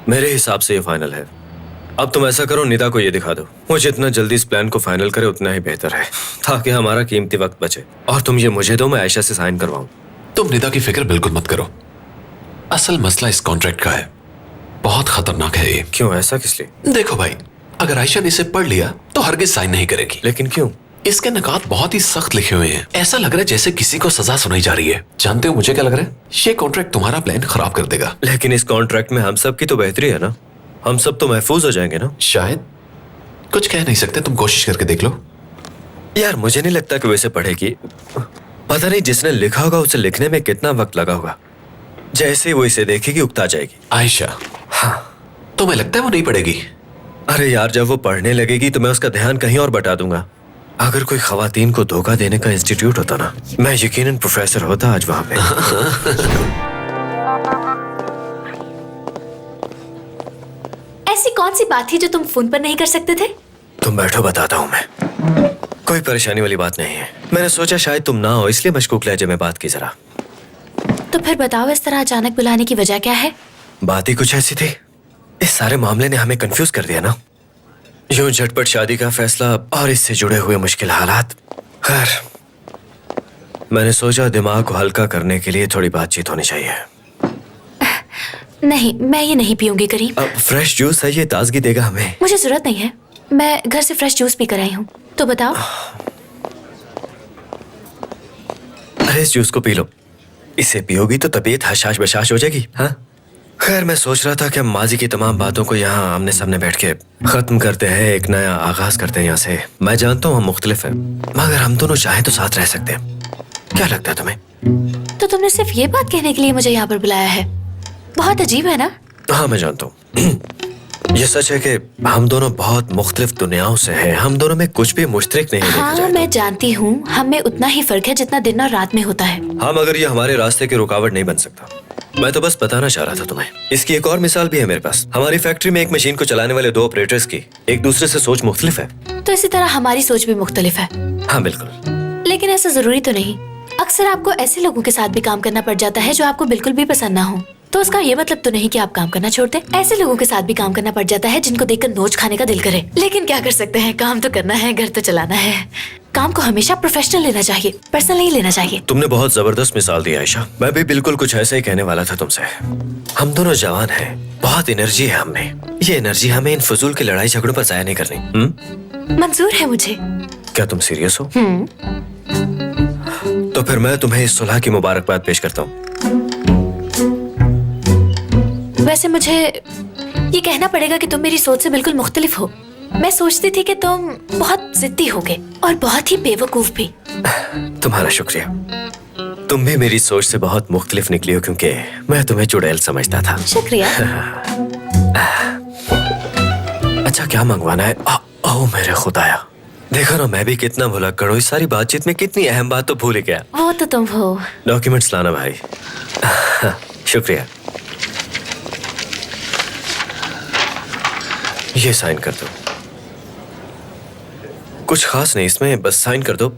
मेरे हिसाब से ये फाइनल है। अब तुम ऐसा करो, निदा को ये दिखा दो। वो जितना जल्दी इस प्लान को फाइनल करे उतना ही बेहतर है, ताकि हमारा कीमती वक्त बचे। और तुम ये मुझे दो, मैं आयशा से साइन करवाऊं। तुम निदा की फिक्र बिल्कुल मत करो। असल मसला इस कॉन्ट्रैक्ट का है, बहुत खतरनाक है ये। क्यों, ऐसा किस लिए? देखो भाई, अगर आयशा ने इसे पढ़ लिया तो हरगिज साइन नहीं करेगी। लेकिन क्यों? इसके निकात बहुत ही सख्त लिखे हुए हैं। ऐसा लग रहा है जैसे किसी को सजा सुनाई जा रही है। जानते हो मुझे क्या लग रहा है? ये कॉन्ट्रैक्ट तुम्हारा प्लान खराब कर देगा। लेकिन इस कॉन्ट्रैक्ट में हम सब की तो बेहतरी है ना, हम सब तो महफूज हो जाएंगे ना। शायद, कुछ कह नहीं सकते, तुम कोशिश करके देख लो। यार मुझे नहीं लगता कि वो इसे पढ़ेगी। पता नहीं जिसने लिखा होगा उसे लिखने में कितना वक्त लगा होगा। जैसे ही वो इसे देखेगी उकता जाएगी। आयशा, हाँ, तुम्हें लगता है वो नहीं पढ़ेगी? अरे यार, जब वो पढ़ने लगेगी तो मैं उसका ध्यान कहीं और बटा दूंगा। अगर कोई खवातीन को धोखा देने का इंस्टीट्यूट होता ना, मैं यकीनन प्रोफेसर होता आज वहां पे। ऐसी कौन सी बात थी जो तुम फोन पर नहीं कर सकते थे? तुम बैठो, बताता हूँ मैं। कोई परेशानी वाली बात नहीं है। मैंने सोचा शायद तुम ना हो, इसलिए मशकूक लहजे में बात की जरा। तो फिर बताओ, इस तरह अचानक बुलाने की वजह क्या है? बात ही कुछ ऐसी थी। इस सारे मामले ने हमें कंफ्यूज कर दिया ना। यूं झटपट शादी का फैसला और इससे जुड़े हुए मुश्किल हालात। खैर, मैंने सोचा दिमाग को हल्का करने के लिए थोड़ी बातचीत होनी चाहिए। नहीं, मैं ये नहीं पीऊंगी करीम। अब फ्रेश जूस है, ये ताजगी देगा हमें। मुझे जरूरत नहीं है, मैं घर से फ्रेश जूस पी कर आई हूँ। तो बताओ। अरे इस जूस को पी लो, इसे पियोगी तो तबीयत हशाश बशाश हो जाएगी। हाँ, खैर मैं सोच रहा था कि हम माजी की तमाम बातों को यहाँ आमने सामने बैठ के खत्म करते हैं, एक नया आगाज करते हैं यहाँ से। मैं जानता हूँ हम मुख्तलिफ हैं, मगर हम दोनों चाहें तो साथ रह सकते हैं। क्या लगता है तुम्हें? तो तुमने सिर्फ ये बात कहने के लिए मुझे यहाँ पर बुलाया है? बहुत अजीब है ना? हाँ मैं जानता हूँ। ये सच है कि हम दोनों बहुत मुख्तलिफ दुनियाओं से हैं। हम दोनों में कुछ भी मुश्तरक नहीं है। हाँ मैं जानती हूँ, हम में उतना ही फर्क है जितना दिन और रात में होता है। हाँ, मगर ये हमारे रास्ते की रुकावट नहीं बन सकता। मैं तो बस बताना चाह रहा था तुम्हें। इसकी एक और मिसाल भी है मेरे पास। हमारी फैक्ट्री में एक मशीन को चलाने वाले दो ऑपरेटर्स की एक दूसरे से सोच मुख्तलिफ है। तो इसी तरह हमारी सोच भी मुख्तलिफ है। हाँ बिल्कुल। लेकिन ऐसा जरूरी तो नहीं। अक्सर आपको ऐसे लोगों के साथ भी काम करना पड़ जाता है जो आपको बिल्कुल भी पसंद ना हो। तो उसका ये मतलब तो नहीं कि आप काम करना छोड़ दें। ऐसे लोगों के साथ भी काम करना पड़ जाता है जिनको देखकर नोच खाने का दिल करे। लेकिन क्या कर सकते हैं, काम तो करना है, घर तो चलाना है। काम को हमेशा प्रोफेशनल लेना चाहिए, पर्सनल नहीं लेना चाहिए। तुमने बहुत जबरदस्त मिसाल दी आयशा। मैं भी बिल्कुल कुछ ऐसा ही कहने वाला था तुमसे। हम दोनों जवान हैं, बहुत एनर्जी है हम में। ये एनर्जी हमें इन फजूल की लड़ाई झगड़ों पर जाया नहीं करनी। मंजूर है मुझे। क्या तुम सीरियस हो? तो फिर मैं तुम्हें इस सुलह की मुबारकबाद पेश करता हूँ। वैसे मुझे ये कहना पड़ेगा कि तुम मेरी सोच से बिल्कुल मुख्तलिफ हो। मैं सोचती थी कि तुम बहुत जिद्दी होगे और बहुत ही बेवकूफ भी। तुम्हारा शुक्रिया। तुम भी मेरी सोच से बहुत मुख्तलिफ निकली हो, क्योंकि मैं तुम्हें चुड़ैल समझता था। शुक्रिया। अच्छा क्या मंगवाना है? ओह मेरे खुदाया, देखो ना मैं भी कितना भुलक्कड़ हूँ। इस सारी बातचीत में कितनी अहम बात तो भूल ही गया। वो तो तुम हो। डॉक्यूमेंट्स लाना भाई। शुक्रिया। ये साइन कर दो। कुछ खास नहीं इसमें, बस साइन कर दो।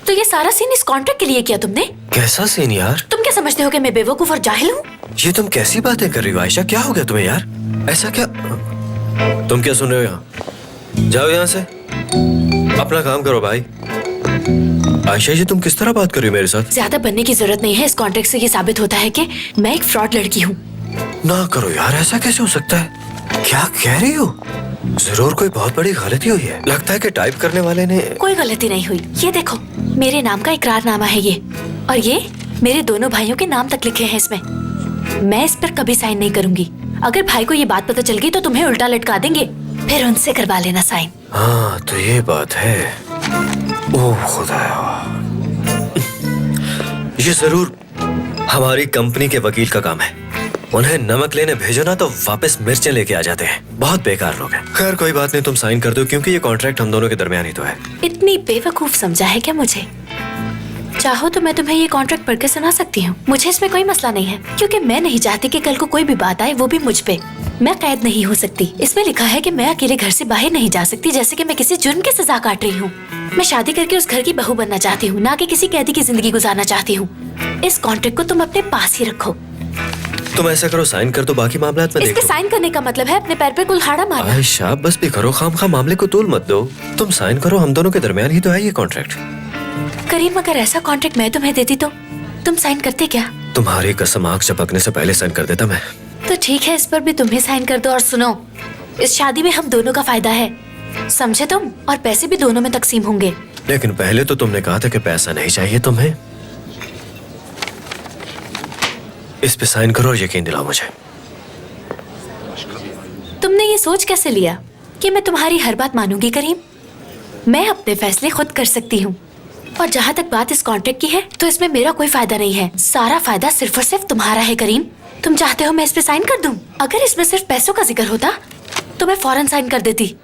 तो ये सारा सीन इस कॉन्ट्रैक्ट के लिए किया तुमने? कैसा सीन यार? तुम क्या समझते हो कि मैं बेवकूफ और जाहिल हूँ? ये तुम कैसी बातें कर रही हो आयशा? क्या हो गया तुम्हें यार? ऐसा क्या? तुम क्या सुन रहे हो यहाँ? जाओ यहाँ से, अपना काम करो भाई। आयशा जी तुम किस तरह बात कर रही हो मेरे साथ? ज्यादा बनने की जरूरत नहीं है। इस कॉन्ट्रैक्ट से ये साबित होता है कि मैं एक फ्रॉड लड़की हूँ। ना करो यार, ऐसा कैसे हो सकता है? क्या कह रही हो? जरूर कोई बहुत बड़ी गलती हुई है। लगता है कि टाइप करने वाले ने। कोई गलती नहीं हुई। ये देखो, मेरे नाम का इकरारनामा है ये, और ये मेरे दोनों भाइयों के नाम तक लिखे हैं इसमें। मैं इस पर कभी साइन नहीं करूंगी। अगर भाई को ये बात पता चल गई तो तुम्हें उल्टा लटका देंगे। फिर उनसे करवा लेना साइन। हाँ तो ये बात है। ओह खुदाया, ये जरूर हमारी कंपनी के वकील का काम है। उन्हें नमक लेने भेजो ना तो वापस मिर्चें लेके आ जाते हैं। बहुत बेकार लोग हैं। खैर कोई बात नहीं, तुम साइन कर दो, क्योंकि ये कॉन्ट्रैक्ट हम दोनों के दरमियान ही तो है। इतनी बेवकूफ समझा है क्या मुझे? चाहो तो मैं तुम्हें ये कॉन्ट्रैक्ट पढ़ के सुना सकती हूँ। मुझे इसमें कोई मसला नहीं है, क्योंकि मैं नहीं चाहती कि कल को कोई भी बात आए, वो भी मुझ पे। मैं कैद नहीं हो सकती। इसमें लिखा है कि मैं अकेले घर से बाहर नहीं जा सकती, जैसे कि मैं किसी जुर्म की सजा काट रही हूँ। मैं शादी करके उस घर की बहू बनना चाहती हूँ, ना कि किसी कैदी की जिंदगी गुजारना चाहती हूँ। इस कॉन्ट्रैक्ट को तुम अपने पास ही रखो। तुम ऐसा करो, साइन कर दो, बाकी मामला में इसके देखो। साइन करने का मतलब है अपने पैर पे कुल्हाड़ा मारना। आयशा बस भी करो, खामखा मामले को तूल मत दो। तुम साइन करो, हम दोनों के दरमियान ही तो है ये कॉन्ट्रैक्ट। करीम, अगर ऐसा कॉन्ट्रैक्ट मैं तुम्हें देती तो तुम साइन करते क्या? तुम्हारी कसम आग झपकने से पहले साइन कर देता मैं। तो ठीक है, इस पर भी तुम्हें साइन कर दो। और सुनो, इस शादी में हम दोनों का फायदा है, समझे तुम? और पैसे भी दोनों में तकसीम होंगे। लेकिन पहले तो तुमने कहा था कि पैसा नहीं चाहिए तुम्हें। इस पे साइन करो और यकीन दिलाओ मुझे। तुमने ये सोच कैसे लिया कि मैं तुम्हारी हर बात मानूंगी करीम? मैं अपने फैसले खुद कर सकती हूँ। और जहाँ तक बात इस कॉन्ट्रैक्ट की है, तो इसमें मेरा कोई फायदा नहीं है। सारा फायदा सिर्फ और सिर्फ तुम्हारा है करीम। तुम चाहते हो मैं इस पे साइन कर दूं? अगर इसमें सिर्फ पैसों का जिक्र होता तो मैं फौरन साइन कर देती।